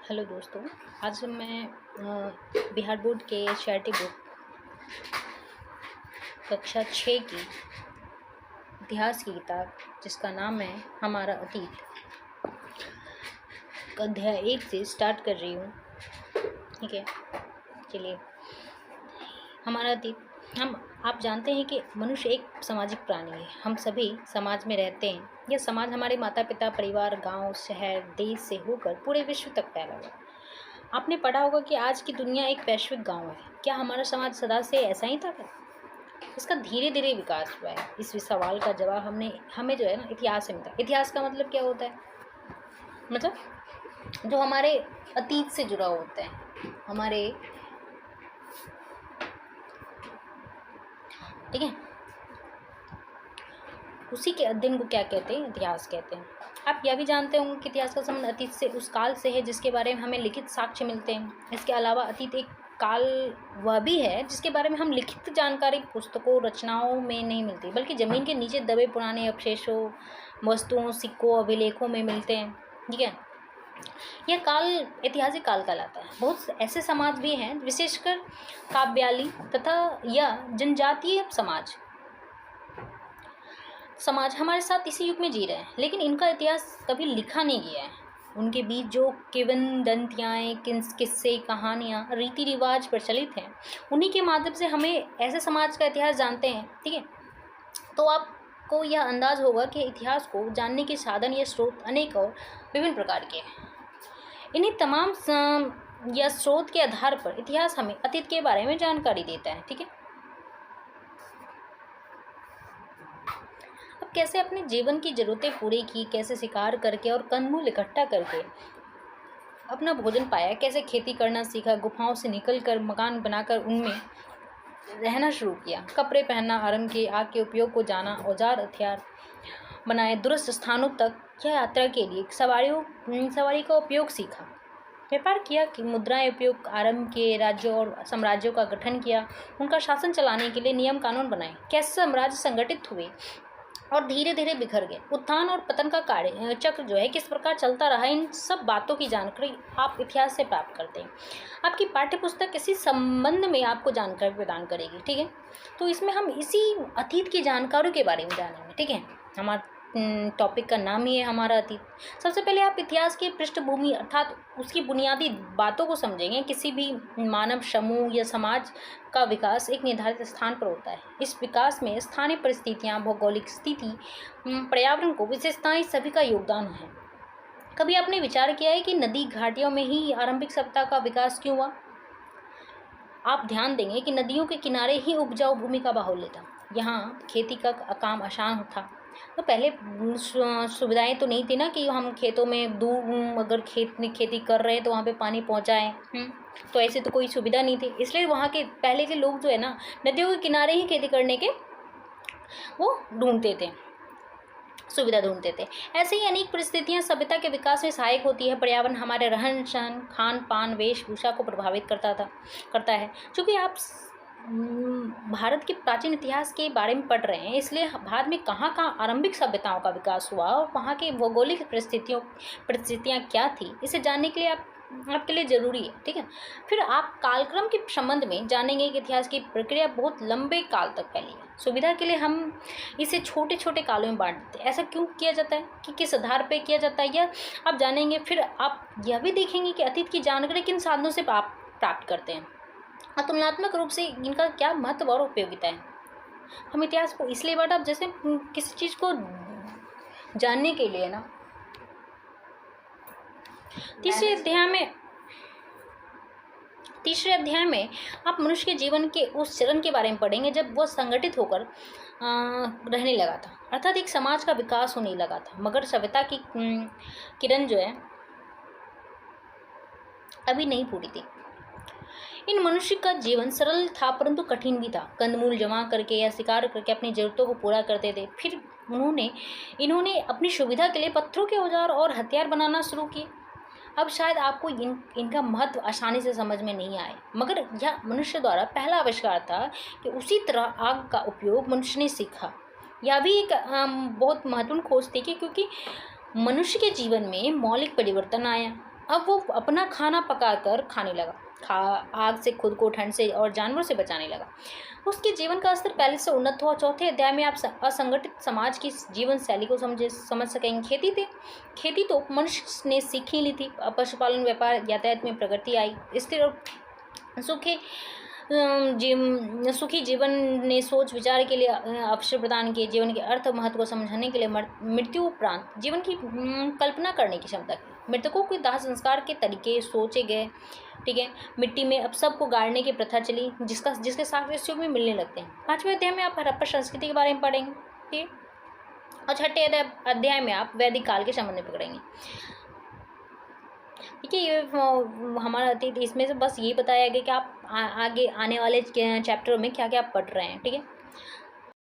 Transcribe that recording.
Hello दोस्तों। आज मैं बिहार बोर्ड के एसईआरटी बुक कक्षा 6 की इतिहास की किताब जिसका नाम है हमारा अतीत, अध्याय 1 से स्टार्ट कर रही हूँ। ठीक है, चलिए। हमारा अतीत। आप जानते हैं कि मनुष्य एक सामाजिक प्राणी है। हम सभी समाज में रहते हैं। यह समाज हमारे माता पिता, परिवार, गांव, शहर, देश से होकर पूरे विश्व तक फैला हुआ है। आपने पढ़ा होगा कि आज की दुनिया एक वैश्विक गांव है। क्या हमारा समाज सदा से ऐसा ही था क्या? इसका धीरे धीरे विकास हुआ है। इस सवाल का जवाब हमें जो है ना इतिहास से मिलता है। इतिहास का मतलब क्या होता है? मतलब जो हमारे अतीत से जुड़ा होता है, हमारे, ठीक है, उसी के अध्ययन को क्या कहते हैं? इतिहास कहते हैं। आप यह भी जानते होंगे कि इतिहास का संबंध अतीत से उस काल से है जिसके बारे में हमें लिखित साक्ष्य मिलते हैं। इसके अलावा अतीत एक काल वह भी है जिसके बारे में हम लिखित जानकारी पुस्तकों, रचनाओं में नहीं मिलती, बल्कि ज़मीन के नीचे दबे पुराने अवशेषों, वस्तुओं, सिक्कों, अभिलेखों में मिलते हैं। ठीक है, यह काल ऐतिहासिक काल कहलाता है। बहुत ऐसे समाज भी हैं, विशेषकर काव्याली तथा यह जनजातीय समाज हमारे साथ इसी युग में जी रहे हैं, लेकिन इनका इतिहास कभी लिखा नहीं गया है। उनके बीच जो किंवदंतियाँ, किस्से, कहानियाँ, रीति रिवाज प्रचलित हैं, उन्हीं के माध्यम से हमें ऐसे समाज का इतिहास जानते हैं। ठीक है, तो आपको यह अंदाज होगा कि इतिहास को जानने के साधन या स्रोत अनेक और विभिन्न प्रकार के हैं। इन्हीं तमाम या स्रोत के आधार पर इतिहास हमें अतीत के बारे में जानकारी देता है। ठीक है, कैसे अपने जीवन की ज़रूरतें पूरी की, कैसे शिकार करके और कंदमूल इकट्ठा करके अपना भोजन पाया, कैसे खेती करना सीखा, गुफाओं से निकलकर मकान बनाकर उनमें रहना शुरू किया, कपड़े पहनना आरंभ किए, आग के उपयोग को जाना, औजार हथियार बनाए, दूरस्थ स्थानों तक यह यात्रा के लिए सवारी का उपयोग सीखा, व्यापार किया कि मुद्राएं उपयोग आरंभ किए, राज्यों और साम्राज्यों का गठन किया, उनका शासन चलाने के लिए नियम कानून बनाए, कैसे साम्राज्य संगठित हुए और धीरे धीरे बिखर गए, उत्थान और पतन का कार्य चक्र जो है किस प्रकार चलता रहा, इन सब बातों की जानकारी आप इतिहास से प्राप्त करते हैं। आपकी पाठ्य पुस्तक इसी संबंध में आपको जानकारी प्रदान करेगी। ठीक है, तो इसमें हम इसी अतीत की जानकारियों के बारे में जानेंगे। ठीक है, हमारा टॉपिक का नाम ही है हमारा अतीत। सबसे पहले आप इतिहास की पृष्ठभूमि अर्थात उसकी बुनियादी बातों को समझेंगे। किसी भी मानव समूह या समाज का विकास एक निर्धारित स्थान पर होता है। इस विकास में स्थानीय परिस्थितियाँ, भौगोलिक स्थिति, पर्यावरण को विशेषताएं सभी का योगदान है। कभी आपने विचार किया है कि नदी घाटियों में ही आरंभिक सभ्यता का विकास क्यों हुआ? आप ध्यान देंगे कि नदियों के किनारे ही उपजाऊ भूमि का बाहुल्य था। यहाँ खेती का काम आसान था। तो पहले सुविधाएं तो नहीं थी ना कि हम खेतों में दूर अगर खेती कर रहे हैं तो वहाँ पे पानी पहुँचाएं। तो ऐसे तो कोई सुविधा नहीं थी, इसलिए वहाँ के पहले के लोग जो है ना नदियों के किनारे ही खेती करने के वो सुविधा ढूंढते थे। ऐसे ही अनेक परिस्थितियां सभ्यता के विकास में सहायक होती है। पर्यावरण हमारे रहन सहन, खान पान, वेशभूषा को प्रभावित करता है। चूँकि आप भारत के प्राचीन इतिहास के बारे में पढ़ रहे हैं, इसलिए भारत में कहाँ कहाँ आरंभिक सभ्यताओं का विकास हुआ और वहाँ के भौगोलिक परिस्थितियाँ क्या थी, इसे जानने के लिए आपके लिए ज़रूरी है। ठीक है, फिर आप कालक्रम के संबंध में जानेंगे कि इतिहास की प्रक्रिया बहुत लंबे काल तक फैली है। सुविधा के लिए हम इसे छोटे छोटे कालों में बांट देते हैं। ऐसा क्यों किया जाता है, कि किस आधार पर किया जाता है, यह आप जानेंगे। फिर आप यह भी देखेंगे कि अतीत की जानकारी किन साधनों से आप प्राप्त करते हैं और तुलनात्मक रूप से इनका क्या महत्व और उपयोगिता है। हम इतिहास को इसलिए बांटा, जैसे किसी चीज़ को जानने के लिए ना। तीसरे अध्याय में आप मनुष्य के जीवन के उस चरण के बारे में पढ़ेंगे जब वह संगठित होकर रहने लगा था, अर्थात एक समाज का विकास होने लगा था, मगर सभ्यता की किरण जो है अभी नहीं फूटी थी। इन मनुष्य का जीवन सरल था परंतु कठिन भी था। कंदमूल जमा करके या शिकार करके अपनी ज़रूरतों को पूरा करते थे। फिर इन्होंने अपनी सुविधा के लिए पत्थरों के औजार और हथियार बनाना शुरू किए। अब शायद आपको इनका महत्व आसानी से समझ में नहीं आए, मगर यह मनुष्य द्वारा पहला आविष्कार था कि उसी तरह आग का उपयोग मनुष्य ने सीखा। यह भी एक बहुत महत्वपूर्ण खोज थी, क्योंकि मनुष्य के जीवन में मौलिक परिवर्तन आया। अब वो अपना खाना पकाकर खाने लगा, आग से खुद को ठंड से और जानवरों से बचाने लगा। उसके जीवन का स्तर पहले से उन्नत हुआ। चौथे अध्याय में आप असंगठित समाज की जीवन शैली को समझ सकेंगे। खेती तो मनुष्य ने सीख ही ली थी। पशुपालन, व्यापार, यातायात में प्रगति आई। स्थिर और सुखी सुखी जीवन ने सोच विचार के लिए अवसर प्रदान किए। जीवन के अर्थ महत्व को समझने के लिए मृत्यु उपरांत जीवन की कल्पना करने की क्षमता की। मृतकों के दाह संस्कार के तरीके सोचे गए। ठीक है, मिट्टी में अब सबको गाड़ने की प्रथा चली, जिसके साथ इस युग में मिलने लगते हैं। 5वें अध्याय में आप हड़प्पा संस्कृति के बारे में पढ़ेंगे। ठीक है, और 6ठे अध्याय में आप वैदिक काल के संबंध में पकड़ेंगे। ठीक है, ये हमारा अतीत, इसमें से बस ये बताया गया कि आप आगे आने वाले चैप्टरों में क्या क्या पढ़ रहे हैं। ठीक है।